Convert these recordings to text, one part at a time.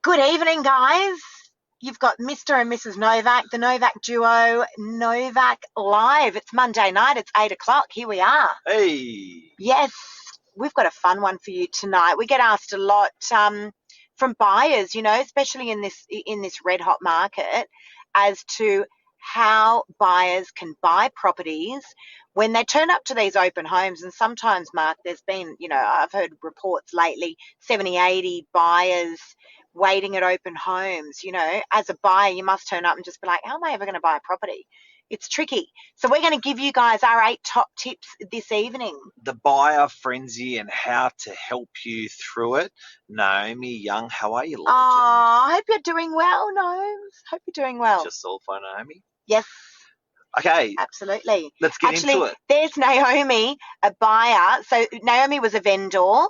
Good evening, guys. You've got Mr. and Mrs. Novak, the Novak duo, Novak Live. It's Monday night. It's 8 o'clock. Here we are. Hey. Yes, we've got a fun one for you tonight. We get asked a lot from buyers, especially in this red hot market, as to how buyers can buy properties when they turn up to these open homes. And sometimes, Mark, there's been, I've heard reports lately, 70, 80 buyers waiting at open homes. As a buyer, you must turn up and just be like, how am I ever going to buy a property? It's tricky. So we're going to give you guys our 8 top tips this evening. The buyer frenzy and how to help you through it. Naomi Young, how are you, legend? Oh, I hope you're doing well, Gnomes. Hope you're doing well. Just all for Naomi? Yes. Okay. Absolutely. Let's get into it. There's Naomi, a buyer. So Naomi was a vendor.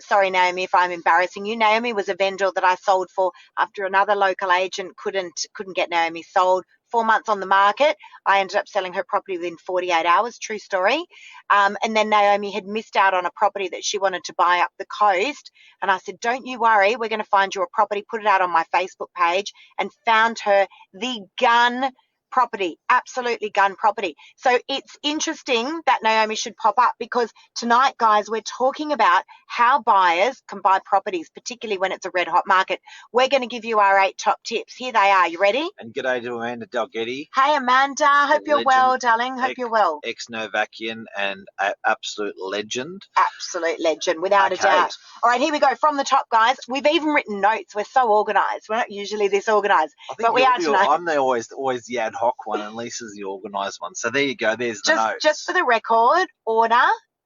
Sorry, Naomi, if I'm embarrassing you. Naomi was a vendor that I sold for after another local agent couldn't get Naomi sold. 4 months on the market. I ended up selling her property within 48 hours. True story. And then Naomi had missed out on a property that she wanted to buy up the coast. And I said, don't you worry. We're going to find you a property, put it out on my Facebook page, and found her the gun property, absolutely gun property. So it's interesting that Naomi should pop up, because tonight, guys, we're talking about how buyers can buy properties, particularly when it's a red hot market. We're going to give you our 8 top tips. Here they are. You ready? And g'day to Amanda Dalgetty. Hey, Amanda. Hope you're well, darling. Hope you're well. Ex-Novakian and absolute legend. Absolute legend, without a doubt. All right, here we go. From the top, guys. We've even written notes. We're so organised. We're not usually this organised, but we are tonight. I'm always the ad hoc one, and Lisa's the organised one. So there you go. There's the notes. Just for the record, order,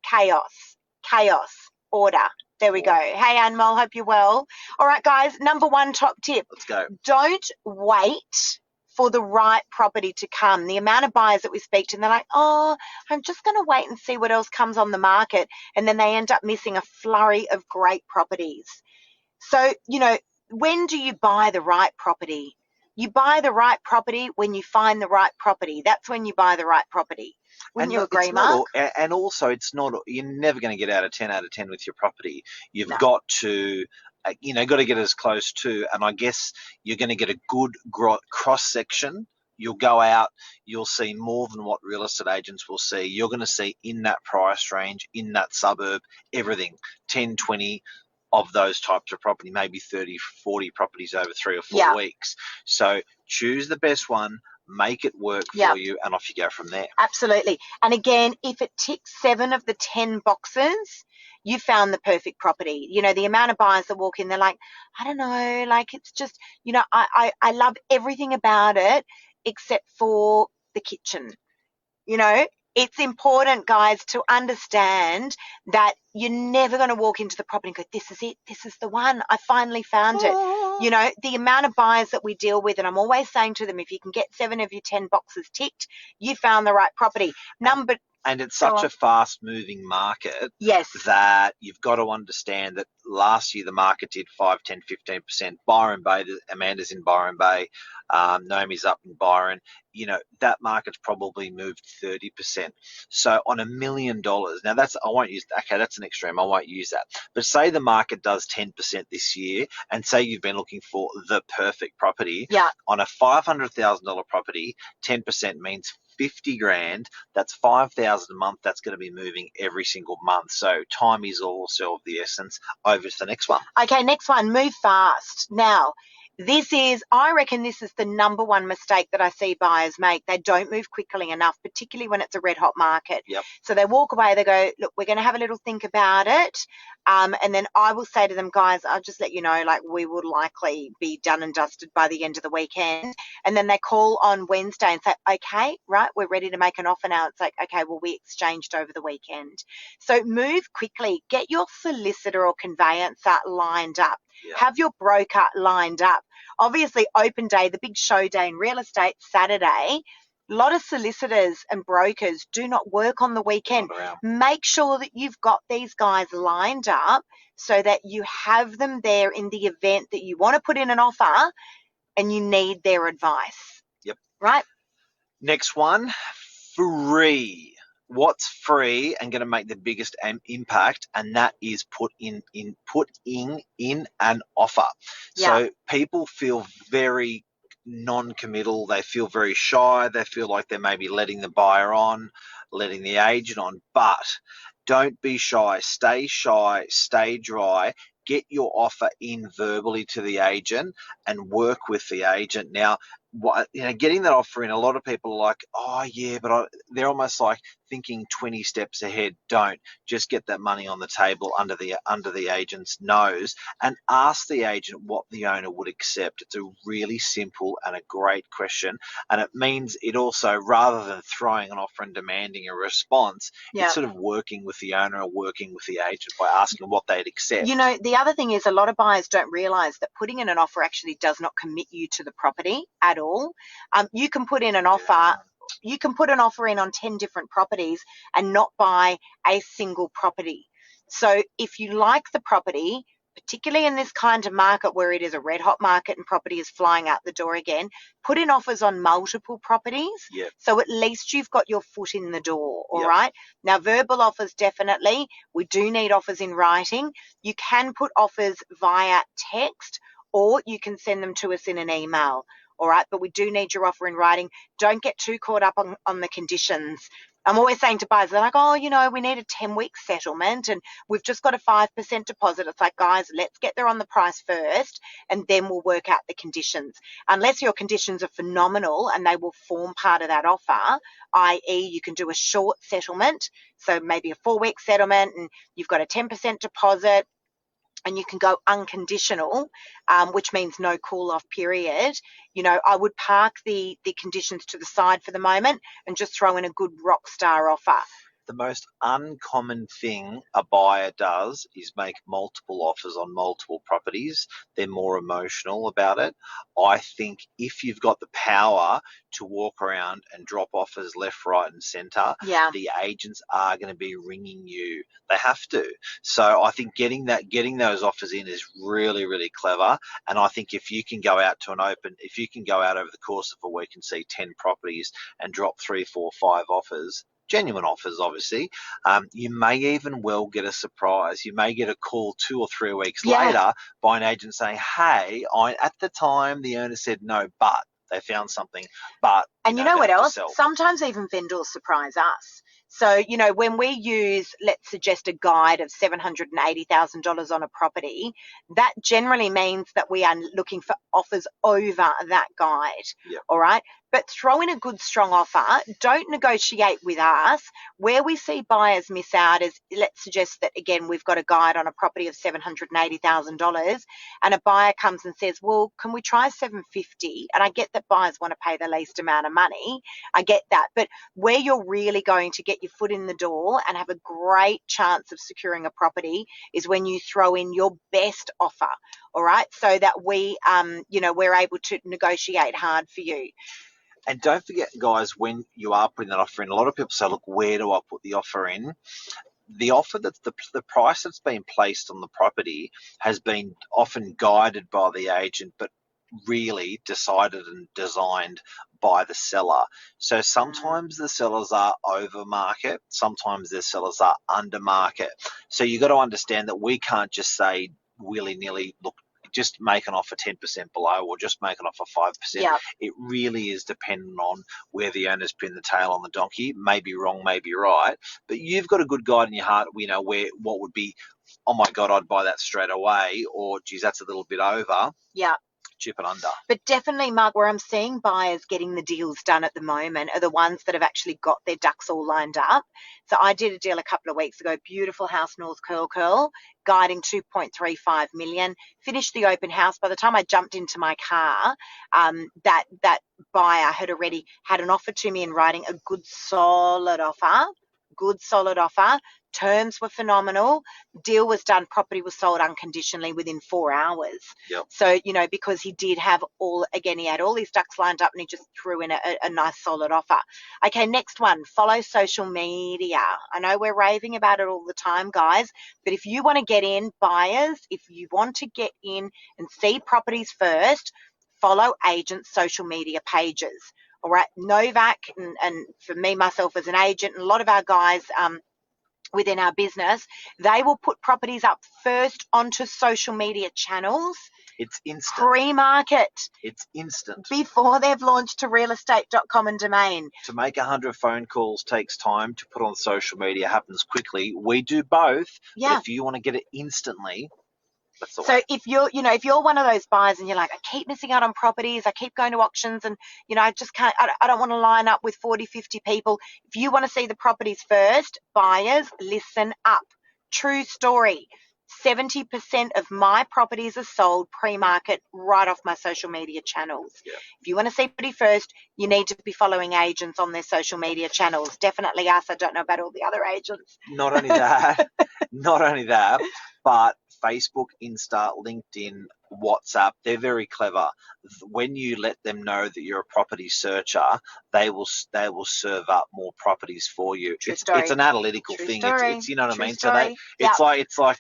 chaos, order. There we go. Hey, Anmol, hope you're well. All right, guys, number 1 top tip. Let's go. Don't wait for the right property to come. The amount of buyers that we speak to, and they're like, oh, I'm just going to wait and see what else comes on the market. And then they end up missing a flurry of great properties. So, when do you buy the right property? You buy the right property when you find the right property. That's when you buy the right property. Wouldn't you agree, Mark? And also, you're never going to get out of 10 with your property. You've got to, got to get as close to, and I guess you're going to get a good cross-section. You'll go out, you'll see more than what real estate agents will see. You're going to see in that price range, in that suburb, everything, 10, 20 of those types of property, maybe 30, 40 properties over 3 or 4 weeks. So choose the best one, make it work for you, and off you go from there. Absolutely. And again, if it ticks 7 of the 10 boxes, you found the perfect property. The amount of buyers that walk in, they're like, I don't know, like it's just, I love everything about it except for the kitchen. It's important, guys, to understand that you're never going to walk into the property and go, this is it, this is the one, I finally found it. The amount of buyers that we deal with, and I'm always saying to them, if you can get 7 of your 10 boxes ticked, you found the right property. And it's such a fast-moving market that you've got to understand that last year the market did 5, 10, 15%. Byron Bay, Amanda's in Byron Bay, Naomi's up in Byron. That market's probably moved 30%. So on $1 million, now that's an extreme. I won't use that. But say the market does 10% this year, and say you've been looking for the perfect property. On a $500,000 property, 10% means 50 grand. That's 5,000 a month. That's going to be moving every single month. So time is also of the essence. Over to the next one. Okay, next one. Move fast. Now, I reckon this is the number 1 mistake that I see buyers make. They don't move quickly enough, particularly when it's a red hot market. So they walk away, they go, look, we're going to have a little think about it. And then I will say to them, guys, I'll just let you know, like, we will likely be done and dusted by the end of the weekend. And then they call on Wednesday and say, okay, right, we're ready to make an offer now. It's like, okay, well, we exchanged over the weekend. So move quickly. Get your solicitor or conveyancer lined up. Have your broker lined up. Obviously, open day, the big show day in real estate, Saturday, a lot of solicitors and brokers do not work on the weekend. Make sure that you've got these guys lined up so that you have them there in the event that you want to put in an offer and you need their advice. Right? Next one, free. what's free and going to make the biggest impact, and that is putting in an offer. So people feel very non-committal. They feel very shy. They feel like they're maybe letting the buyer on, letting the agent on. But don't be shy. Stay dry. Get your offer in verbally to the agent and work with the agent. Now, getting that offer in, a lot of people are like, oh yeah, but they're almost like thinking 20 steps ahead. Don't. Just get that money on the table under the agent's nose and ask the agent what the owner would accept. It's a really simple and a great question, and it means it also, rather than throwing an offer and demanding a response, it's sort of working with the owner or working with the agent by asking what they'd accept. The other thing is, a lot of buyers don't realise that putting in an offer actually does not commit you to the property at all. You can put in an offer. You can put an offer in on 10 different properties and not buy a single property. So if you like the property, particularly in this kind of market where it is a red hot market and property is flying out the door again, put in offers on multiple properties. So at least you've got your foot in the door. All right. Now, verbal offers, definitely. We do need offers in writing. You can put offers via text, or you can send them to us in an email. All right. But we do need your offer in writing. Don't get too caught up on the conditions. I'm always saying to buyers, they're like, oh, we need a 10-week settlement and we've just got a 5% deposit. It's like, guys, let's get there on the price first and then we'll work out the conditions. Unless your conditions are phenomenal and they will form part of that offer, i.e. you can do a short settlement, so maybe a 4-week settlement, and you've got a 10% deposit, and you can go unconditional, which means no call-off period. I would park the conditions to the side for the moment and just throw in a good rock star offer. The most uncommon thing a buyer does is make multiple offers on multiple properties. They're more emotional about it. I think if you've got the power to walk around and drop offers left, right, and centre, the agents are going to be ringing you. They have to. So I think getting those offers in is really, really clever. And I think if you can go out over the course of a week and see 10 properties and drop 3, 4, 5 offers, genuine offers, obviously, you may even well get a surprise. You may get a call 2 or 3 weeks later by an agent saying, hey, at the time the owner said no, but they found something. And you know what else? Sometimes even vendors surprise us. So, when we use, let's suggest, a guide of $780,000 on a property, that generally means that we are looking for offers over that guide. All right. But throw in a good, strong offer. Don't negotiate with us. Where we see buyers miss out is, let's suggest that, again, we've got a guide on a property of $780,000 and a buyer comes and says, well, can we try $750,000? And I get that buyers want to pay the least amount of money. I get that. But where you're really going to get your foot in the door and have a great chance of securing a property is when you throw in your best offer. All right. So that we're able to negotiate hard for you. And don't forget, guys, when you are putting that offer in, a lot of people say, look, where do I put the offer in? The offer, that's the price that's been placed on the property has been often guided by the agent, but really decided and designed by the seller. So sometimes the sellers are over market, sometimes the sellers are under market. So you've got to understand that we can't just say willy-nilly, look, just make an offer 10% below or just make an offer 5%. It really is dependent on where the owner's pinned the tail on the donkey. Maybe wrong, maybe right. But you've got a good guide in your heart, where what would be, oh my God, I'd buy that straight away, or geez, that's a little bit over. Chip it under. But definitely, Mark, where I'm seeing buyers getting the deals done at the moment are the ones that have actually got their ducks all lined up. So I did a deal a couple of weeks ago, beautiful house, North Curl, guiding 2.35 million, finished the open house. By the time I jumped into my car, that buyer had already had an offer to me in writing, a good solid offer. Terms were phenomenal. Deal was done. Property was sold unconditionally within 4 hours. So, because he did have he had all his ducks lined up and he just threw in a nice solid offer. Okay, next one, follow social media. I know we're raving about it all the time, guys, but if you want to get in, buyers, if you want to get in and see properties first, follow agents' social media pages. All right, Novak, and for me, myself as an agent, and a lot of our guys within our business, they will put properties up first onto social media channels. It's instant. Pre-market. It's instant. Before they've launched to realestate.com and domain. To make 100 phone calls takes time. To put on social media happens quickly. We do both. Yeah. But if you want to get it instantly, that's the so way. if you're one of those buyers and you're like, I keep missing out on properties, I keep going to auctions, and I just can't, I don't want to line up with 40, 50 people. If you want to see the properties first, buyers, listen up. True story. 70% of my properties are sold pre-market right off my social media channels. Yeah. If you want to see property first, you need to be following agents on their social media channels. Definitely us. I don't know about all the other agents. Not only that, but Facebook, Insta, LinkedIn, WhatsApp, they're very clever. When you let them know that you're a property searcher, they will serve up more properties for you. It's an analytical thing. It's you know what I mean. Story. So it's like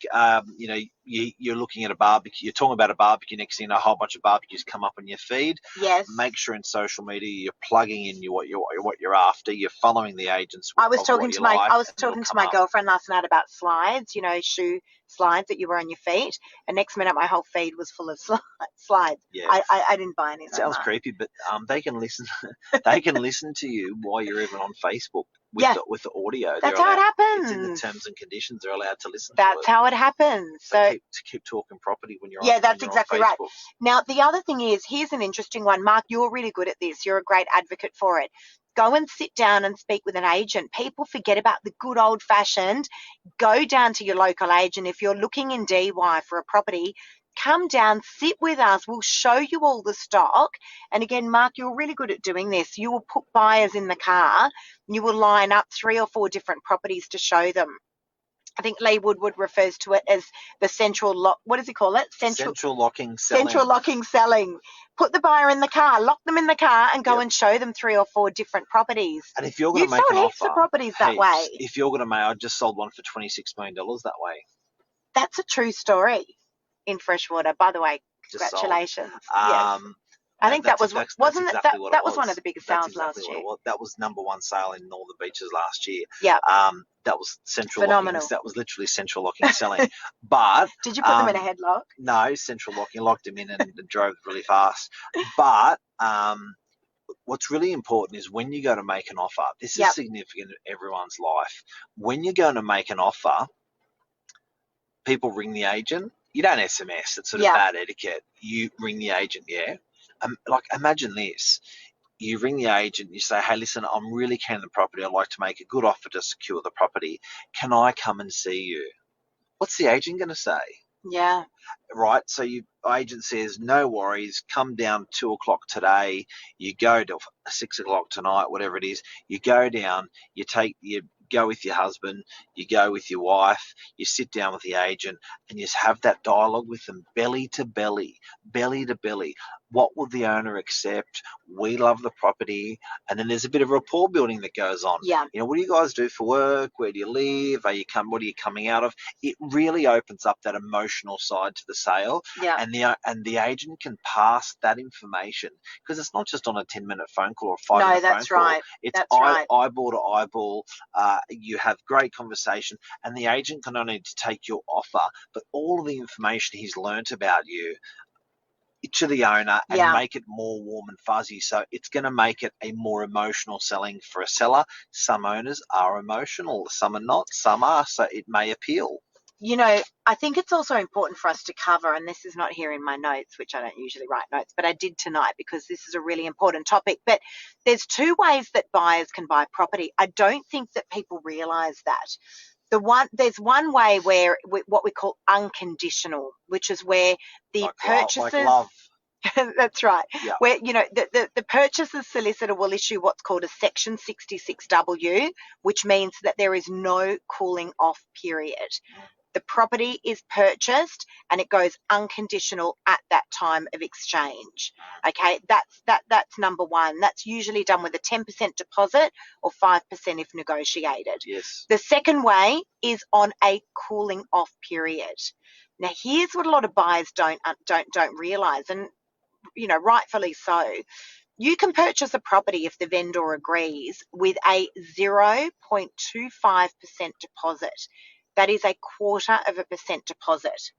you're looking at a barbecue. You're talking about a barbecue. Next thing you know, a whole bunch of barbecues come up on your feed. Yes. Make sure in social media you're plugging in what you're after. You're following the agents. I was talking to my girlfriend last night about slides. Shoe slides that you wear on your feet, and next minute my whole feed was full of slides. Yeah. I didn't buy any. Sounds creepy, but they can listen. They can listen to you while you're even on Facebook with the audio. That's how it happens. It's in the terms and conditions. They're allowed to listen. That's how it happens. So keep talking property when you're on. Yeah, that's exactly right. Now the other thing is, here's an interesting one, Mark. You're really good at this. You're a great advocate for it. Go and sit down and speak with an agent. People forget about the good old-fashioned. Go down to your local agent. If you're looking in DY for a property, come down, sit with us. We'll show you all the stock. And again, Mark, you're really good at doing this. You will put buyers in the car. You will line up 3 or 4 different properties to show them. I think Lee Woodward refers to it as the central lock. What does he call it? Central locking selling. Central locking selling. Put the buyer in the car, lock them in the car, and go and show them 3 or 4 different properties. And if you're going to make an offer, heaps of properties that way. If you're going to make, I just sold one for $26 million that way. That's a true story in Freshwater, by the way. Congratulations. Yes. I think that was wasn't it? That was one of the biggest sales last year. That was number 1 sale in Northern Beaches last year. Yeah. That was central phenomenal. Locking. That was literally central locking selling. But did you put them in a headlock? No, central locking. Locked them in and drove really fast. But what's really important is when you go to make an offer. This is significant in everyone's life. When you're going to make an offer, people ring the agent. You don't SMS. It's sort of bad etiquette. You ring the agent. Yeah. Imagine this. You ring the agent, you say, hey, listen, I'm really keen on the property. I'd like to make a good offer to secure the property. Can I come and see you? What's the agent going to say? Yeah. Right. So your agent says, no worries, come down 2 o'clock today. You go to 6 o'clock tonight, whatever it is. You go down, you go with your husband, you go with your wife, you sit down with the agent, and you just have that dialogue with them, belly to belly. What will the owner accept? We love the property. And then there's a bit of rapport building that goes on. Yeah. What do you guys do for work? Where do you live? What are you coming out of? It really opens up that emotional side to the sale. Yeah. And the agent can pass that information, because it's not just on a 10-minute phone call or a 5-minute phone call. No, that's right. It's eyeball to eyeball. You have great conversation, and the agent can not only take your offer, but all of the information he's learnt about you to the owner and make it more warm and fuzzy. So it's going to make it a more emotional selling for a seller. Some owners are emotional, some are not, some are, so it may appeal. I think it's also important for us to cover, and this is not here in my notes, which I don't usually write notes, but I did tonight because this is a really important topic. But there's 2 ways that buyers can buy property. I don't think that people realise that. There's one way where what we call unconditional, which is where the purchasers. Like love. That's right. Yeah. Where the purchaser's solicitor will issue what's called a Section 66W, which means that there is no cooling off period. The property is purchased and it goes unconditional at that time of exchange. Okay, that's number 1. That's usually done with a 10% deposit or 5% if negotiated. Yes. The second way is on a cooling off period. Now, here's what a lot of buyers don't realise, and rightfully so. You can purchase a property if the vendor agrees with a 0.25% deposit. That is 0.25% deposit.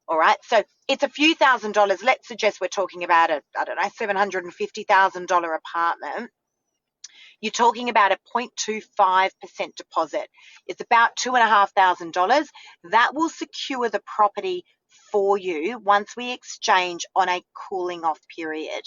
All right. So it's a few $1,000s. Let's suggest we're talking about $750,000 apartment. You're talking about a 0.25% deposit. It's about $2,500. That will secure the property for you once we exchange on a cooling off period.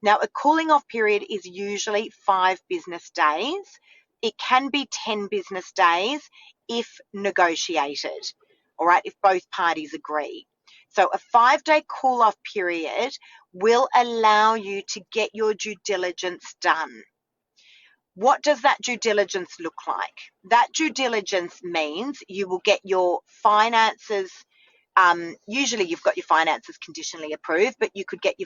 Now, a cooling off period is usually 5 business days. It can be 10 business days if negotiated, all right, if both parties agree. So a 5-day cool off period will allow you to get your due diligence done. What does that due diligence look like? That due diligence means you will get your finances. Usually you've got your finances conditionally approved, but you could get you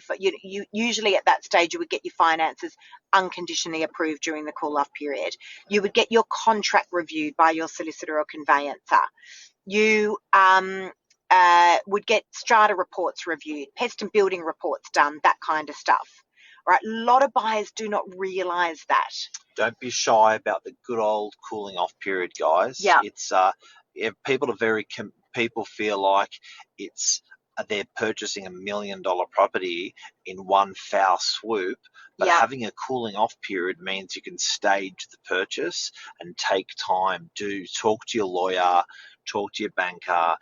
usually at that stage you would get your finances unconditionally approved during the call off period. You would get your contract reviewed by your solicitor or conveyancer. You would get strata reports reviewed, pest and building reports done, that kind of stuff. Right? A lot of buyers do not realise that. Don't be shy about the good old cooling off period, guys. Yeah. It's people are people feel like it's they're purchasing $1 million property in one foul swoop, but having a cooling off period means you can stage the purchase and take time. Talk to your lawyer, talk to your banker,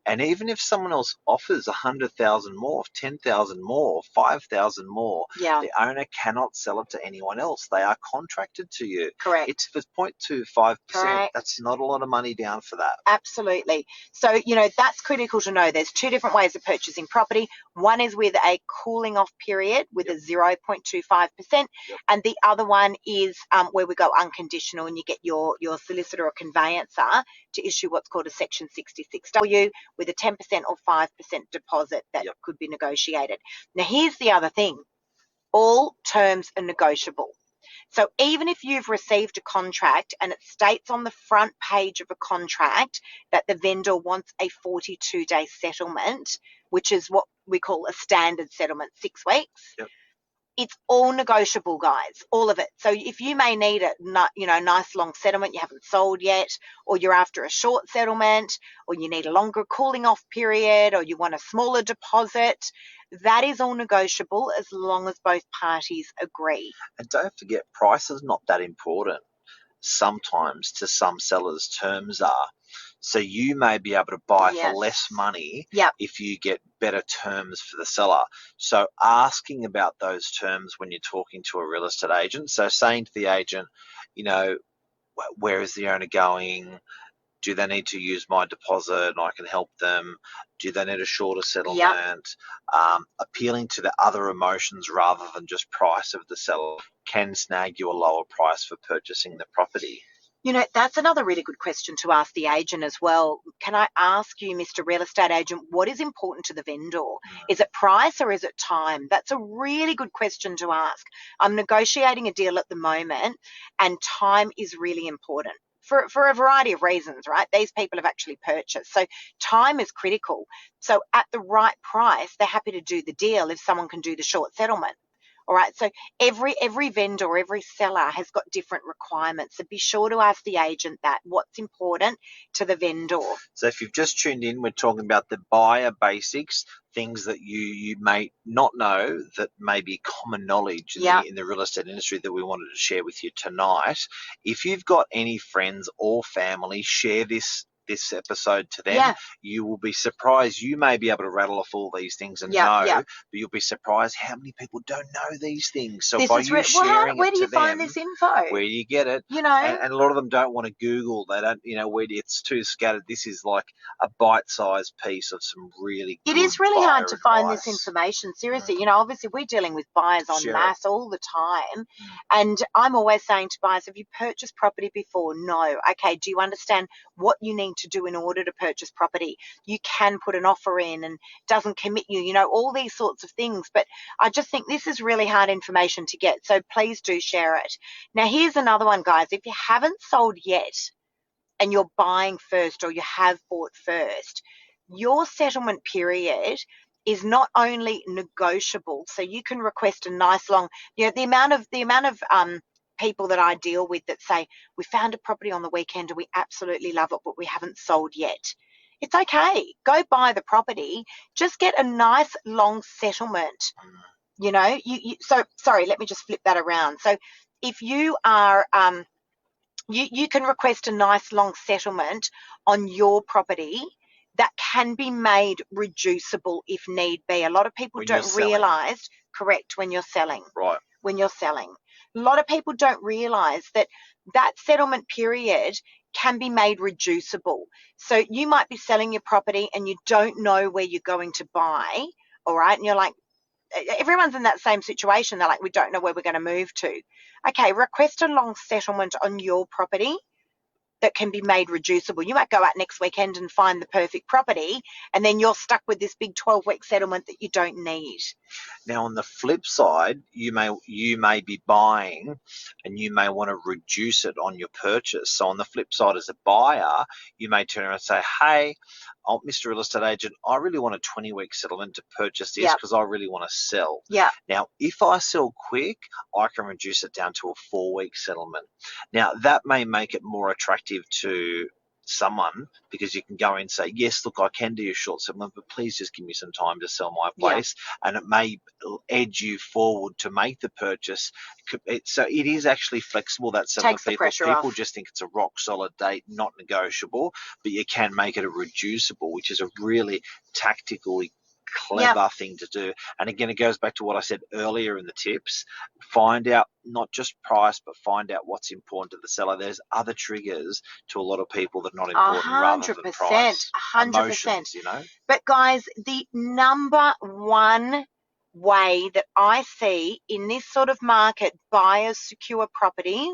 and even if someone else offers 100,000 more, 10,000 more, 5,000 more, the owner cannot sell it to anyone else. They are contracted to you. Correct. It's for 0.25%. Correct. That's not a lot of money down for that. Absolutely. So, that's critical to know. There's 2 different ways of purchasing property. One is with a cooling off period with a 0.25%, and the other one is where we go unconditional and you get your solicitor or conveyancer to issue what's called a Section 66W with a 10% or 5% deposit that could be negotiated. Now, here's the other thing. All terms are negotiable. So even if you've received a contract and it states on the front page of a contract that the vendor wants a 42-day settlement, which is what we call a standard settlement, 6 weeks, it's all negotiable, guys, all of it. So if you may need a nice long settlement, you haven't sold yet, or you're after a short settlement, or you need a longer cooling off period, or you want a smaller deposit, that is all negotiable as long as both parties agree. And don't forget, price is not that important. Sometimes to some sellers, terms are. So you may be able to buy for less money if you get better terms for the seller. So asking about those terms when you're talking to a real estate agent. So saying to the agent, where is the owner going? Do they need to use my deposit and I can help them? Do they need a shorter settlement? Appealing to the other emotions rather than just price of the seller can snag you a lower price for purchasing the property. That's another really good question to ask the agent as well. Can I ask you, Mr. Real Estate Agent, what is important to the vendor? Is it price or is it time? That's a really good question to ask. I'm negotiating a deal at the moment and time is really important. For a variety of reasons, right? These people have actually purchased. So time is critical. So at the right price, they're happy to do the deal if someone can do the short settlement. All right. So every vendor, every seller has got different requirements. So be sure to ask the agent what's important to the vendor. So if you've just tuned in, we're talking about the buyer basics, things that you may not know that may be common knowledge in the real estate industry that we wanted to share with you tonight. If you've got any friends or family, share this episode to them. You will be surprised. You may be able to rattle off all these things and but you'll be surprised how many people don't know these things. So by you sharing where it do you to them, find this info? Where do you get it? And a lot of them don't want to Google. They don't, it's too scattered. This is like a bite-sized piece of some really good. It is really hard to find this advice. information. Seriously, obviously we're dealing with buyers en masse all the time. And I'm always saying to buyers, have you purchased property before? No. Okay, do you understand what you need to do in order to purchase property? You can put an offer in and doesn't commit you, all these sorts of things. But I just think this is really hard information to get. So please do share it. Now, here's another one, guys. If you haven't sold yet and you're buying first or you have bought first, your settlement period is not only negotiable, so you can request a nice long, the amount of people that I deal with that say, we found a property on the weekend and we absolutely love it, but we haven't sold yet. It's okay. Go buy the property. Just get a nice long settlement. So sorry, let me just flip that around. So if you are, you can request a nice long settlement on your property that can be made reducible if need be. A lot of people don't realise, correct, when you're selling. Right. When you're selling. A lot of people don't realise that settlement period can be made reducible. So you might be selling your property and you don't know where you're going to buy, all right? And you're like, everyone's in that same situation. They're like, we don't know where we're going to move to. Okay, request a long settlement on your property that can be made reducible. You might go out next weekend and find the perfect property, and then you're stuck with this big 12-week settlement that you don't need. Now, on the flip side, you may be buying and you may want to reduce it on your purchase. So on the flip side, as a buyer, you may turn around and say, hey, Mr. Real Estate Agent, I really want a 20-week settlement to purchase this because I really want to sell. Yeah. Now, if I sell quick, I can reduce it down to a 4-week settlement. Now, that may make it more attractive to someone because you can go and say, yes, look, I can do a short settlement, but please just give me some time to sell my place. And it may edge you forward to make the purchase. So it is actually flexible, that settlement. People just think it's a rock solid date, not negotiable, but you can make it a reducible, which is a really tactically clever thing to do. And again, it goes back to what I said earlier in the tips. Find out not just price, but find out what's important to the seller. There's other triggers to a lot of people that are not important rather than price. 100%. Emotions, But guys, the number one way that I see in this sort of market buyers secure property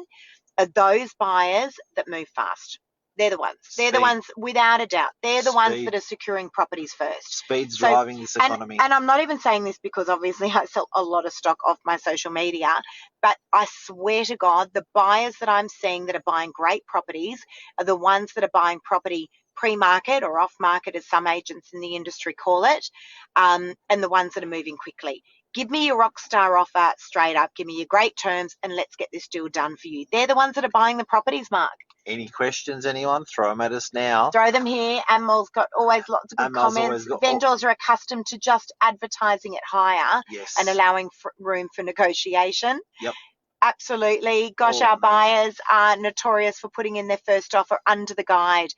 are those buyers that move fast. They're the ones. They're the ones, without a doubt. They're the ones that are securing properties first. Speed's driving this economy. And I'm not even saying this because obviously I sell a lot of stock off my social media, but I swear to God, the buyers that I'm seeing that are buying great properties are the ones that are buying property pre-market or off-market, as some agents in the industry call it, and the ones that are moving quickly. Give me your rock star offer straight up. Give me your great terms and let's get this deal done for you. They're the ones that are buying the properties, Mark. Any questions, anyone? Throw them at us now. Throw them here. Amal's got always lots of good comments. Vendors are accustomed to just advertising it higher and allowing room for negotiation. Yep. Absolutely. Gosh, our buyers are notorious for putting in their first offer under the guide.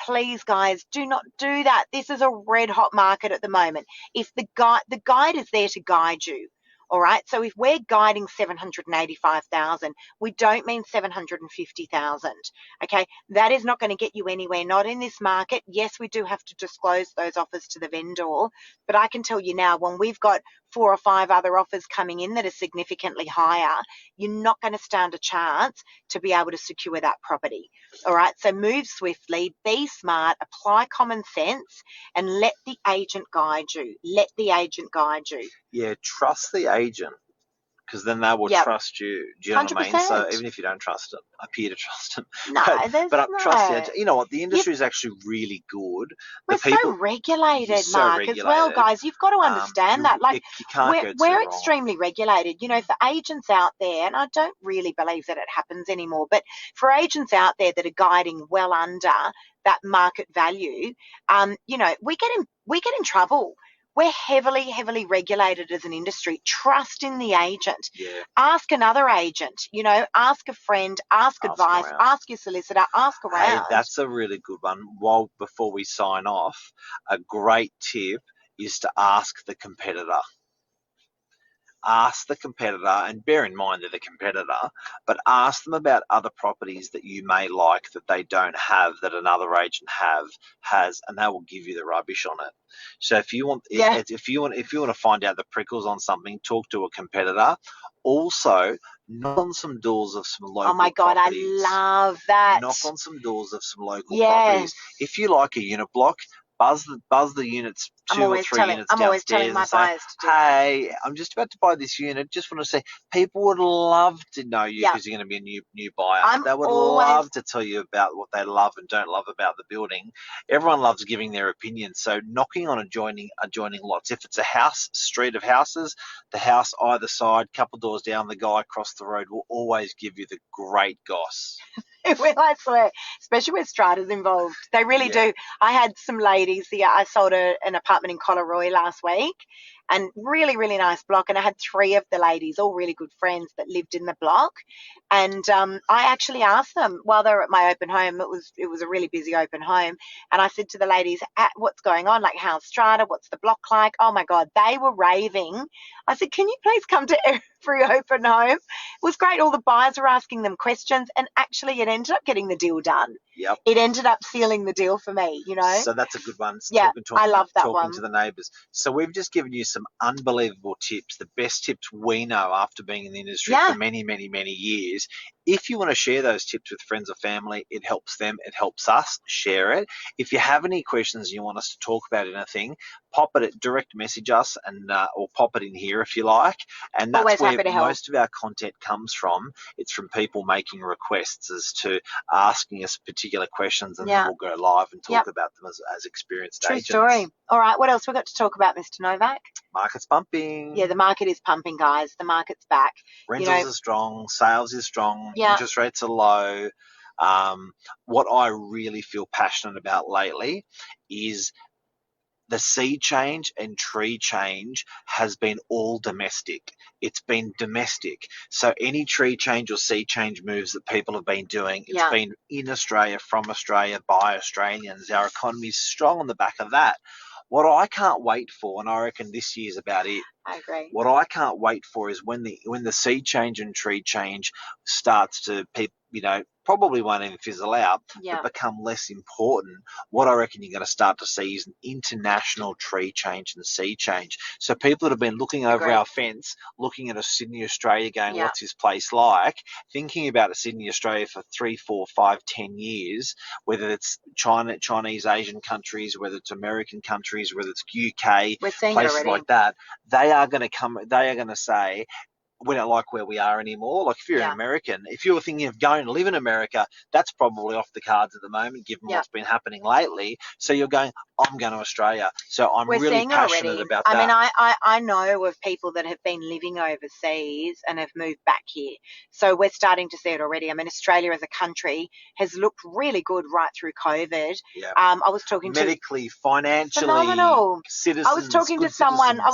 Please, guys, do not do that. This is a red hot market at the moment. If the guide is there to guide you. All right. So if we're guiding 785,000, we don't mean 750,000. Okay. That is not going to get you anywhere. Not in this market. Yes, we do have to disclose those offers to the vendor, but I can tell you now, when we've got 4 or 5 other offers coming in that are significantly higher, you're not going to stand a chance to be able to secure that property. All right. So move swiftly, be smart, apply common sense, and let the agent guide you. Let the agent guide you. Yeah, trust the agent, because then they will trust you. Do you know 100%. What I mean? So even if you don't trust them, appear to trust them. No, trust the agent. You know what? The industry is actually really good. We're so regulated, Mark, as well, guys. You've got to understand that. Like, we're extremely regulated. You know, for agents out there, and I don't really believe that it happens anymore, but for agents out there that are guiding well under that market value, you know, we get in trouble. We're heavily, heavily regulated as an industry. Trust in the agent. Yeah. Ask another agent, you know, ask a friend, ask advice, ask your solicitor, ask around. Hey, that's a really good one. Before we sign off, a great tip is to ask the competitor. Ask the competitor, and bear in mind they're the competitor, but ask them about other properties that you may like that they don't have, that another agent has, and they will give you the rubbish on it. So if you want to find out the prickles on something, talk to a competitor. Also, knock on some doors of some local properties. Oh my God, I love that. Knock on some doors of some local properties. If you like a unit block, buzz the units, two or three units downstairs. I'm always telling my buyers to do hey, I'm just about to buy this unit. Just want to say, people would love to know you because you're going to be a new buyer. They would love to tell you about what they love and don't love about the building. Everyone loves giving their opinion. So knocking on adjoining lots. If it's a house, street of houses, the house either side, couple doors down, the guy across the road will always give you the great goss. I swear, especially with strata's involved. They really do. I had some ladies, I sold an apartment in Collaroy last week, and really, really nice block. And I had 3 of the ladies, all really good friends that lived in the block. And I actually asked them while they were at my open home. It was a really busy open home. And I said to the ladies, what's going on? Like, how's strata? What's the block like? Oh my God, they were raving. I said, can you please come to every open home? It was great. All the buyers were asking them questions, and actually it ended up getting the deal done. Yep. It ended up sealing the deal for me, So that's a good one. I love that one. Talking to the neighbours. So we've just given you some unbelievable tips, the best tips we know after being in the industry for many, many, many years. If you want to share those tips with friends or family, it helps them, it helps us. Share it. If you have any questions and you want us to talk about anything, pop it, direct message us, and or pop it in here if you like. And that's where most of our content comes from. It's from people making requests as to asking us particular questions, and then we'll go live and talk about them as experienced agents. True story. All right, what else we've got to talk about, Mr. Novak? Market's pumping. Yeah, the market is pumping, guys. The market's back. Rentals are strong. Sales is strong. Interest rates are low. What I really feel passionate about lately is the sea change and tree change has been all domestic. It's been domestic. So any tree change or sea change moves that people have been doing, it's been in Australia, from Australia, by Australians. Our economy is strong on the back of that. What I can't wait for, and I reckon this year's about it. I agree. What I can't wait for is when the sea change and tree change starts to, probably won't even fizzle out, but become less important. What I reckon you're going to start to see is an international tree change and sea change. So people that have been looking over our fence, looking at a Sydney, Australia, going, what's this place like? Thinking about a Sydney, Australia for 3, 4, 5, 10 years, whether it's Chinese, Asian countries, whether it's American countries, whether it's UK, places like that, they are going to say, we don't like where we are anymore. Like if you're an American, if you're thinking of going to live in America, that's probably off the cards at the moment, given what's been happening lately. So you're going, I'm going to Australia. So we're really passionate about that. I mean, I know of people that have been living overseas and have moved back here. So we're starting to see it already. I mean, Australia as a country has looked really good right through COVID. Yeah. I was talking medically, financially, phenomenal. Citizens. I was talking to someone. I've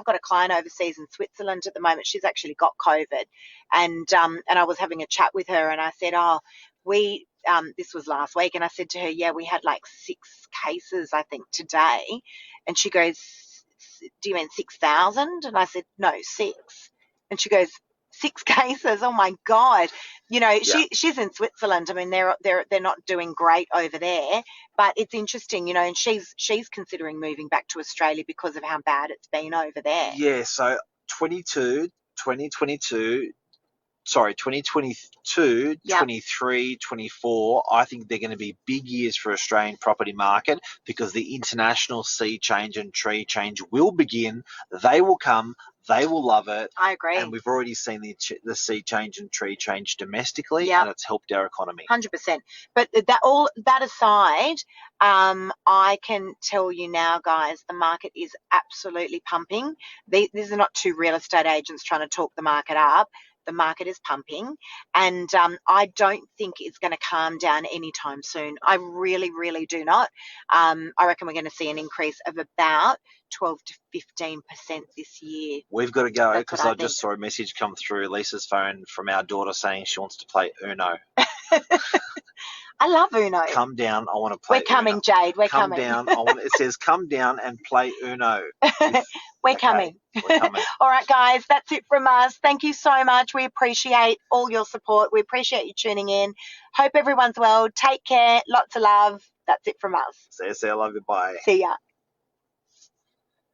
got a client overseas in Switzerland at the moment. She's actually got COVID, and I was having a chat with her, and I said, we this was last week, and I said to her, we had like 6 cases I think today, and she goes, do you mean 6,000? And I said, no, 6. And she goes, 6 cases, oh my God. She's in Switzerland. I mean, they're not doing great over there, but it's interesting, and she's considering moving back to Australia because of how bad it's been over there. Yeah, so 2022, 23, 24, I think they're going to be big years for Australian property market, because the international sea change and tree change will begin. They will come. They will love it. I agree. And we've already seen the sea change and tree change domestically, and it's helped our economy. 100%. But that aside, I can tell you now, guys, the market is absolutely pumping. These are not 2 real estate agents trying to talk the market up. The market is pumping, and I don't think it's going to calm down anytime soon. I really, really do not. I reckon we're going to see an increase of about 12 to 15% this year. We've got to go, because I just saw a message come through Lisa's phone from our daughter saying she wants to play Uno. I love Uno. Come down, I want to play We're coming, Uno. Jade, we're coming. Come down, it says come down and play Uno. We're coming. We're coming. All right, guys, that's it from us. Thank you so much. We appreciate all your support. We appreciate you tuning in. Hope everyone's well. Take care. Lots of love. That's it from us. See you. Love you. Bye. See ya.